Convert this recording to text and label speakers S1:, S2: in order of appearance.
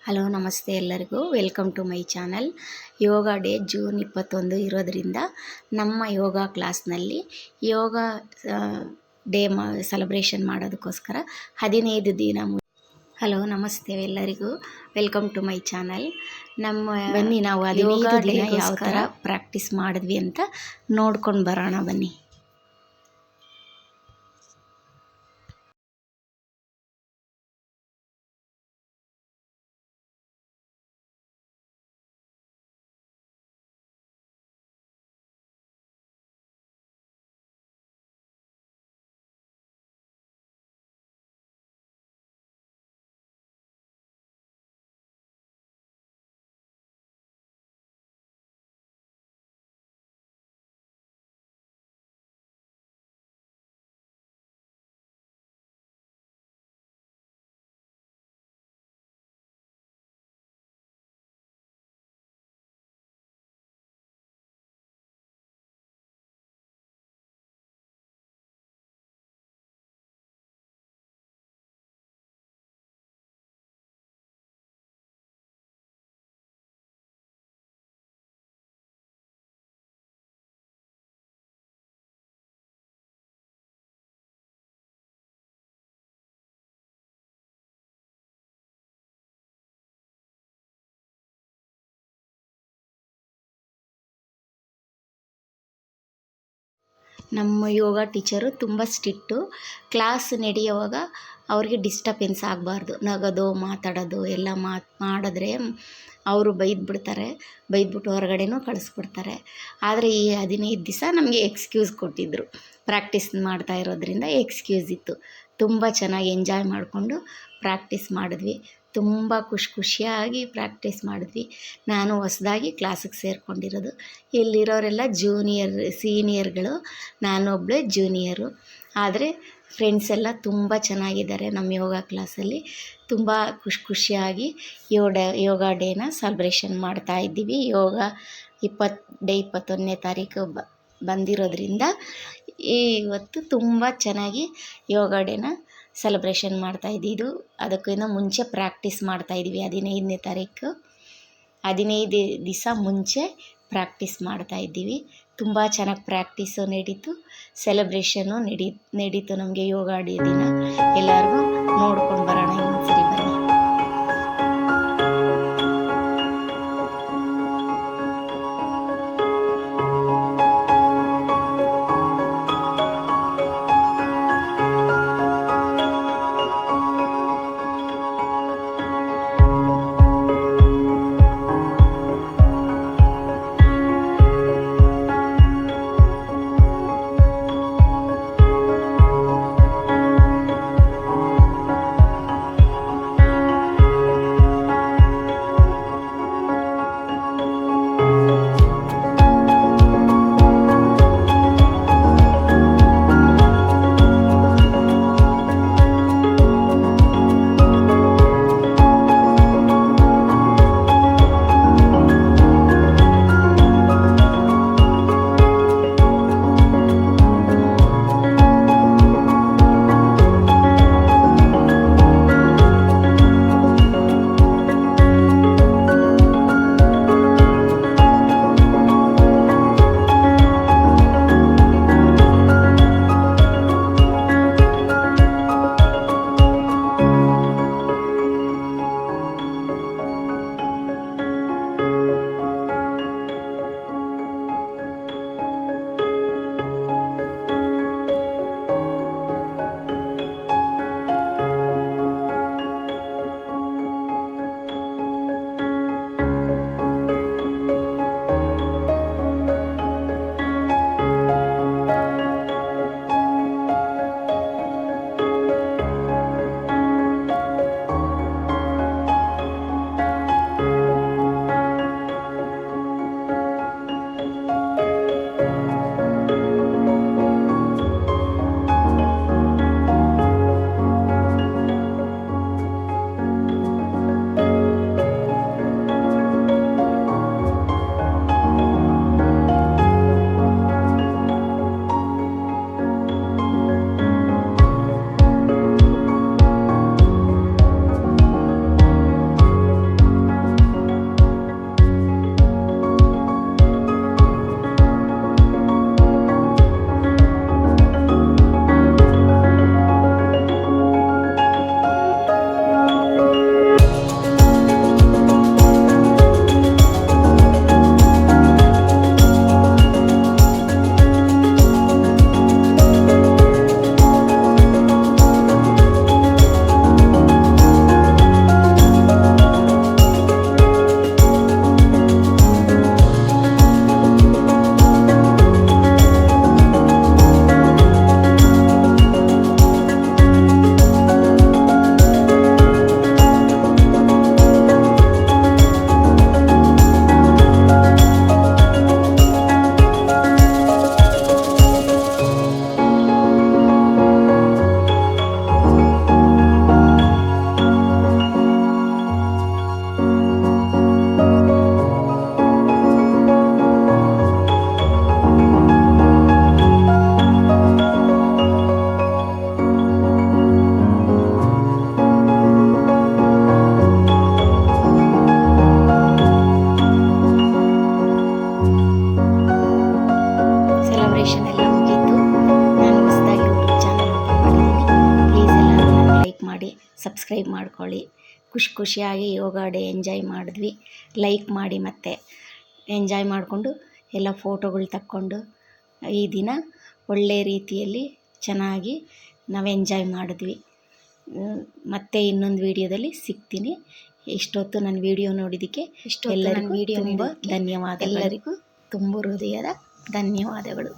S1: Hello ನಮಸ್ತೆ ಎಲ್ಲರಿಗೂ welcome to my channel. Yoga day June 21 ಇರೋದರಿಂದ ನಮ್ಮ ಯೋಗ ಕ್ಲಾಸ್ನಲ್ಲಿ ಯೋಗ ಡೇ ಸೆಲೆಬ್ರೇಷನ್ ಮಾಡೋದಕ್ಕೋಸ್ಕರ 15 ದಿನ ಹಲೋ ನಮಸ್ತೆ ಎಲ್ಲರಿಗೂ ವೆಲ್ಕಮ್ ಟು ಮೈ ಚಾನಲ್. ಬನ್ನಿ ನಾವು 15 ದಿನ ಯಾವ ಥರ ಪ್ರಾಕ್ಟೀಸ್ ಮಾಡಿದ್ವಿ ಅಂತ ನೋಡ್ಕೊಂಡು ಬರೋಣ ಬನ್ನಿ. ನಮ್ಮ ಯೋಗ ಟೀಚರು ತುಂಬ ಸ್ಟ್ರಿಕ್ಟು. ಕ್ಲಾಸ್ ನಡೆಯುವಾಗ ಅವ್ರಿಗೆ ಡಿಸ್ಟರ್ಬೆನ್ಸ್ ಆಗಬಾರ್ದು. ನಗೋದು ಮಾತಾಡೋದು ಎಲ್ಲ ಮಾಡಿದ್ರೆ ಅವರು ಬೈದ್ಬಿಟ್ಟು ಹೊರಗಡೆನೂ ಕಳಿಸ್ಬಿಡ್ತಾರೆ. ಆದರೆ ಈ 15 ದಿವಸ ನಮಗೆ ಎಕ್ಸ್ಕ್ಯೂಸ್ ಕೊಟ್ಟಿದ್ದರು. ಪ್ರಾಕ್ಟೀಸ್ ಮಾಡ್ತಾ ಇರೋದ್ರಿಂದ ಎಕ್ಸ್ಕ್ಯೂಸ್ ಇತ್ತು. ತುಂಬ ಚೆನ್ನಾಗಿ ಎಂಜಾಯ್ ಮಾಡಿಕೊಂಡು ಪ್ರಾಕ್ಟೀಸ್ ಮಾಡಿದ್ವಿ. ತುಂಬ ಖುಷಿಯಾಗಿ ಪ್ರಾಕ್ಟೀಸ್ ಮಾಡಿದ್ವಿ. ನಾನು ಹೊಸದಾಗಿ ಕ್ಲಾಸಿಗೆ ಸೇರಿಕೊಂಡಿರೋದು. ಇಲ್ಲಿರೋರೆಲ್ಲ ಸೀನಿಯರ್ಗಳು, ನಾನೊಬ್ಬಳೇ ಜೂನಿಯರು. ಆದರೆ ಫ್ರೆಂಡ್ಸ್ ಎಲ್ಲ ತುಂಬ ಚೆನ್ನಾಗಿದ್ದಾರೆ. ನಮ್ಮ ಯೋಗ ಕ್ಲಾಸಲ್ಲಿ ತುಂಬ ಖುಷಿಯಾಗಿ ಯೋಗ ಡೇನ ಸೆಲೆಬ್ರೇಷನ್ ಮಾಡ್ತಾಯಿದ್ದೀವಿ. ಯೋಗ 21ನೇ ತಾರೀಕು ಬಂದಿರೋದ್ರಿಂದ ಇವತ್ತು ತುಂಬ ಚೆನ್ನಾಗಿ ಯೋಗ ಡೇನ ಸೆಲೆಬ್ರೇಷನ್ ಮಾಡ್ತಾಯಿದ್ದು. ಅದಕ್ಕಿಂತ ಮುಂಚೆ ಪ್ರಾಕ್ಟೀಸ್ ಮಾಡ್ತಾಯಿದ್ವಿ. 15ನೇ ತಾರೀಕು 15 ದಿವಸ ಮುಂಚೆ ಪ್ರಾಕ್ಟೀಸ್ ಮಾಡ್ತಾಯಿದ್ದೀವಿ. ತುಂಬ ಚೆನ್ನಾಗಿ ಪ್ರಾಕ್ಟೀಸು ನಡೀತು, ಸೆಲೆಬ್ರೇಷನ್ನು ನಡೀತು ನಮಗೆ ಯೋಗ ಡೇ ದಿನ. ಎಲ್ಲರಿಗೂ ನೋಡ್ಕೊಂಡು ಬರೋಣ ಇನ್ನೊಂದ್ಸರಿ ಬನ್ನಿ. ಮಾಡಿ ಸಬ್ಸ್ಕ್ರೈಬ್ ಮಾಡ್ಕೊಳ್ಳಿ. ಖುಷಿಯಾಗಿ ಯೋಗ ಡೇ ಎಂಜಾಯ್ ಮಾಡಿದ್ವಿ. ಲೈಕ್ ಮಾಡಿ ಮತ್ತು ಎಂಜಾಯ್ ಮಾಡಿಕೊಂಡು ಎಲ್ಲ ಫೋಟೋಗಳು ತಕ್ಕೊಂಡು ಈ ದಿನ ಒಳ್ಳೆಯ ರೀತಿಯಲ್ಲಿ ಚೆನ್ನಾಗಿ ನಾವು ಎಂಜಾಯ್ ಮಾಡಿದ್ವಿ. ಮತ್ತೆ ಇನ್ನೊಂದು ವಿಡಿಯೋದಲ್ಲಿ ಸಿಗ್ತೀನಿ. ಇಷ್ಟೊತ್ತು ನನ್ನ ವಿಡಿಯೋ ನೋಡಿದ್ದಕ್ಕೆ ಎಲ್ಲರಿಗೂ ತುಂಬ ಧನ್ಯವಾದ. ಎಲ್ಲರಿಗೂ ತುಂಬ ಹೃದಯದ ಧನ್ಯವಾದಗಳು.